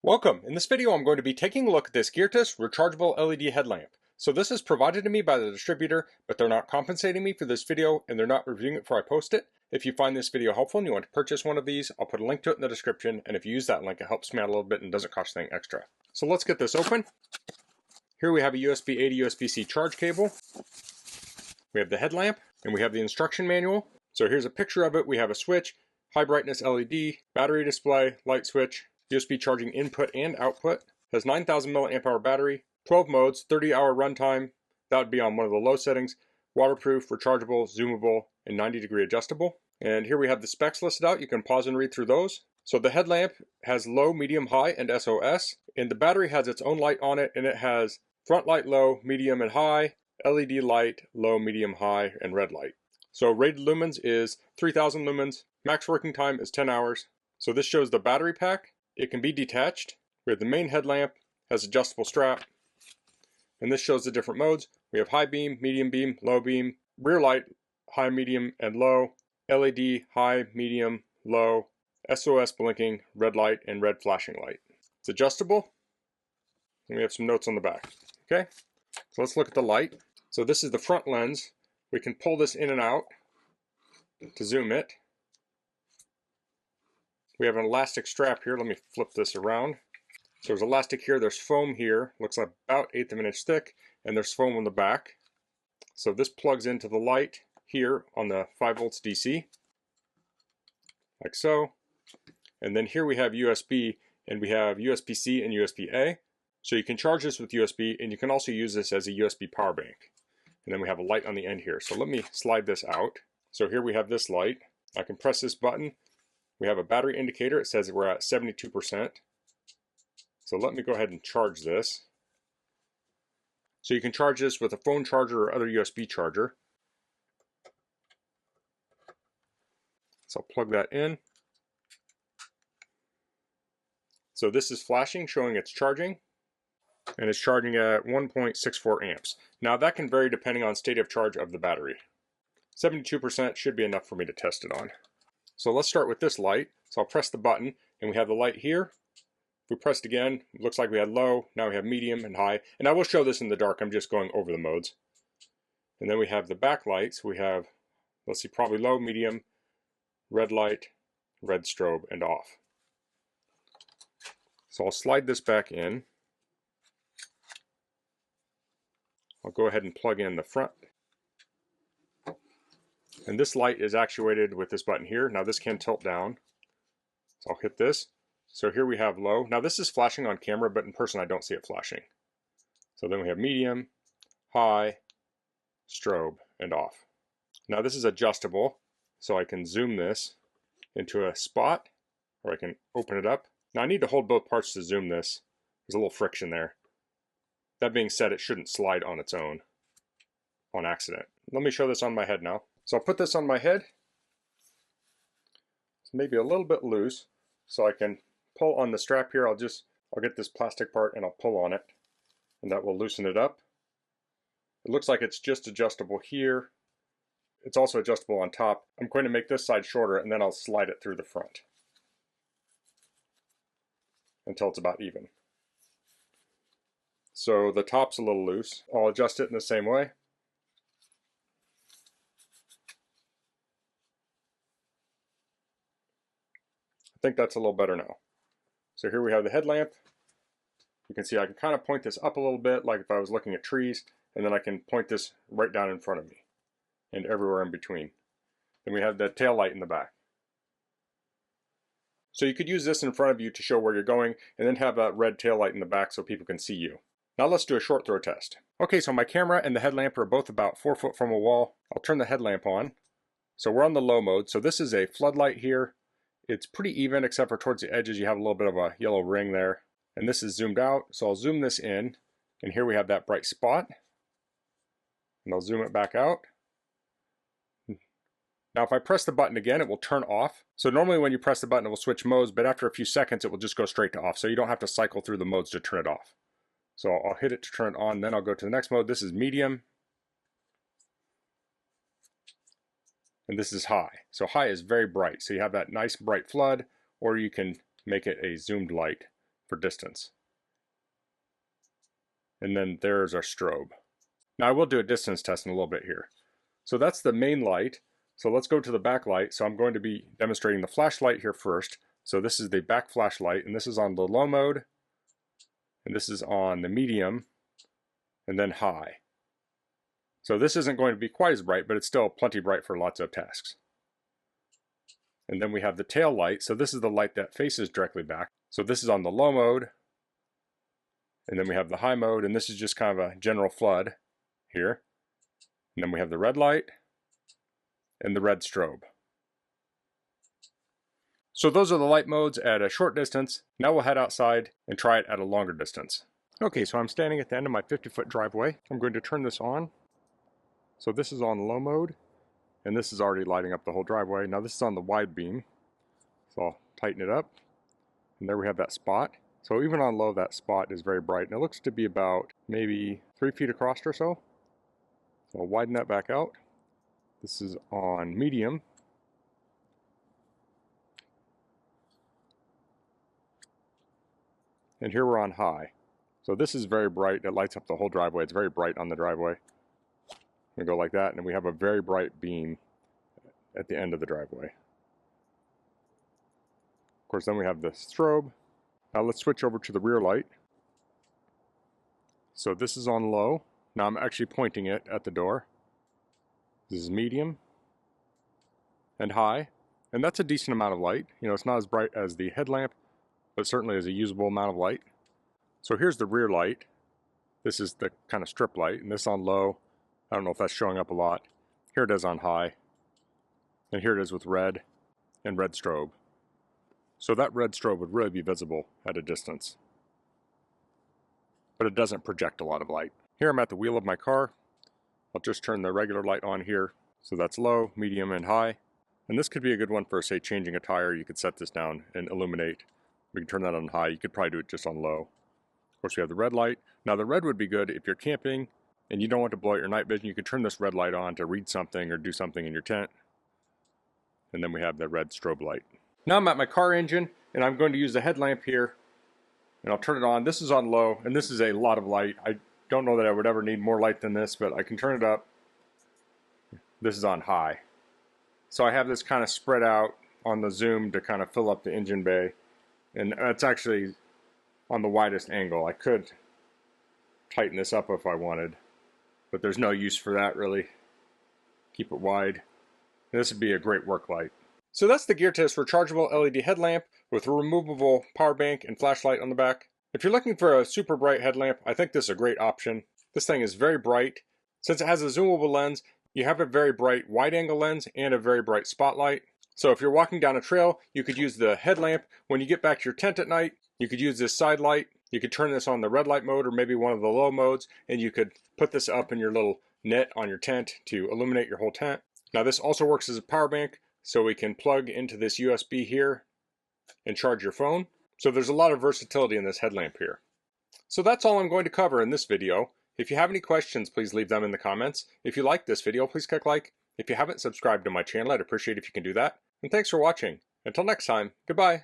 Welcome! In this video I'm going to be taking a look at this Geartist Rechargeable LED headlamp. So this is provided to me by the distributor, but they're not compensating me for this video and they're not reviewing it before I post it. If you find this video helpful and you want to purchase one of these, I'll put a link to it in the description, and if you use that link it helps me out a little bit and doesn't cost anything extra. So let's get this open. Here we have a USB-A to USB-C charge cable. We have the headlamp and we have the instruction manual. So here's a picture of it. We have a switch, high brightness LED, battery display, light switch, USB charging input and output, has 9,000 milliamp hour battery, 12 modes, 30-hour runtime, that would be on one of the low settings, waterproof, rechargeable, zoomable, and 90-degree adjustable. And here we have the specs listed out. You can pause and read through those. So the headlamp has low, medium, high, and SOS, and the battery has its own light on it, and it has front light low, medium, and high, LED light, low, medium, high, and red light. So rated lumens is 3,000 lumens, max working time is 10 hours. So this shows the battery pack. It can be detached. We have the main headlamp, has adjustable strap, and this shows the different modes. We have high beam, medium beam, low beam, rear light, high, medium, and low, LED, high, medium, low, SOS blinking, red light, and red flashing light. It's adjustable, and we have some notes on the back. Okay, so let's look at the light. So this is the front lens. We can pull this in and out to zoom it. We have an elastic strap here. Let me flip this around. So there's elastic here, there's foam here, looks like about 1/8 of an inch thick, and there's foam on the back. So this plugs into the light here on the 5 volts DC, like so. And then here we have USB, and we have USB-C and USB-A. So you can charge this with USB, and you can also use this as a USB power bank. And then we have a light on the end here. So let me slide this out. So here we have this light. I can press this button. We have a battery indicator. It says we're at 72%. So let me go ahead and charge this. So you can charge this with a phone charger or other USB charger. So I'll plug that in. So this is flashing, showing it's charging. And it's charging at 1.64 amps. Now that can vary depending on state of charge of the battery. 72% should be enough for me to test it on. So let's start with this light. So I'll press the button and we have the light here. If we press it again, it looks like we had low, now we have medium and high. And I will show this in the dark, I'm just going over the modes. And then we have the backlight. So we have, let's see, probably low, medium, red light, red strobe, and off. So I'll slide this back in. I'll go ahead and plug in the front. And this light is actuated with this button here. Now this can tilt down. So I'll hit this. So here we have low. Now this is flashing on camera, but in person I don't see it flashing. So then we have medium, high, strobe, and off. Now this is adjustable, so I can zoom this into a spot, or I can open it up. Now I need to hold both parts to zoom this. There's a little friction there. That being said, it shouldn't slide on its own on accident. Let me show this on my head now. So I'll put this on my head. It's maybe a little bit loose, so I can pull on the strap here. I'll get this plastic part and I'll pull on it, and that will loosen it up. It looks like it's just adjustable here. It's also adjustable on top. I'm going to make this side shorter and then I'll slide it through the front until it's about even. So the top's a little loose. I'll adjust it in the same way. I think that's a little better now. So here we have the headlamp. You can see I can kind of point this up a little bit like if I was looking at trees, and then I can point this right down in front of me and everywhere in between. Then we have the tail light in the back. So you could use this in front of you to show where you're going, and then have a red tail light in the back so people can see you. Now let's do a short throw test. Okay, so my camera and the headlamp are both about 4 foot from a wall. I'll turn the headlamp on. So we're on the low mode. So this is a floodlight here. It's pretty even except for towards the edges you have a little bit of a yellow ring there. And this is zoomed out, so I'll zoom this in. And here we have that bright spot. And I'll zoom it back out. Now if I press the button again, it will turn off. So normally when you press the button it will switch modes, but after a few seconds it will just go straight to off. So you don't have to cycle through the modes to turn it off. So I'll hit it to turn it on, then I'll go to the next mode. This is medium. And this is high. So high is very bright. So you have that nice bright flood, or you can make it a zoomed light for distance. And then there's our strobe. Now I will do a distance test in a little bit here. So that's the main light. So let's go to the backlight. So I'm going to be demonstrating the flashlight here first. So this is the back flashlight, and this is on the low mode, and this is on the medium, and then high. So this isn't going to be quite as bright, but it's still plenty bright for lots of tasks. And then we have the tail light. So this is the light that faces directly back. So this is on the low mode, and then we have the high mode, and this is just kind of a general flood here. And then we have the red light and the red strobe. So those are the light modes at a short distance. Now we'll head outside and try it at a longer distance. Okay, so I'm standing at the end of my 50-foot driveway. I'm going to turn this on. So this is on low mode, and this is already lighting up the whole driveway. Now this is on the wide beam. So I'll tighten it up, and there we have that spot. So even on low, that spot is very bright, and it looks to be about maybe 3 feet across or so. So I'll widen that back out. This is on medium. And here we're on high. So this is very bright. It lights up the whole driveway. It's very bright on the driveway. We go like that, and we have a very bright beam at the end of the driveway. Of course, then we have the strobe. Now let's switch over to the rear light. So this is on low. Now I'm actually pointing it at the door. This is medium and high, and that's a decent amount of light. You know, it's not as bright as the headlamp, but certainly is a usable amount of light. So here's the rear light. This is the kind of strip light, and this on low. I don't know if that's showing up a lot. Here it is on high, and here it is with red and red strobe. So that red strobe would really be visible at a distance, but it doesn't project a lot of light. Here I'm at the wheel of my car. I'll just turn the regular light on here. So that's low, medium, and high. And this could be a good one for, say, changing a tire. You could set this down and illuminate. We can turn that on high. You could probably do it just on low. Of course, we have the red light. Now the red would be good if you're camping and you don't want to blow out your night vision. You could turn this red light on to read something or do something in your tent. And then we have the red strobe light. Now I'm at my car engine, and I'm going to use the headlamp here, and I'll turn it on. This is on low, and this is a lot of light. I don't know that I would ever need more light than this, but I can turn it up. This is on high. So I have this kind of spread out on the zoom to kind of fill up the engine bay, and that's actually on the widest angle. I could tighten this up if I wanted, but there's no use for that really. Keep it wide. This would be a great work light. So that's the Geartist Rechargeable LED Headlamp with a removable power bank and flashlight on the back. If you're looking for a super bright headlamp, I think this is a great option. This thing is very bright. Since it has a zoomable lens, you have a very bright wide angle lens and a very bright spotlight. So if you're walking down a trail, you could use the headlamp. When you get back to your tent at night, you could use this side light. You could turn this on the red light mode or maybe one of the low modes, and you could put this up in your little net on your tent to illuminate your whole tent. Now this also works as a power bank, so we can plug into this USB here and charge your phone. So there's a lot of versatility in this headlamp here. So that's all I'm going to cover in this video. If you have any questions, please leave them in the comments. If you like this video, please click like. If you haven't subscribed to my channel, I'd appreciate if you can do that. And thanks for watching. Until next time, goodbye.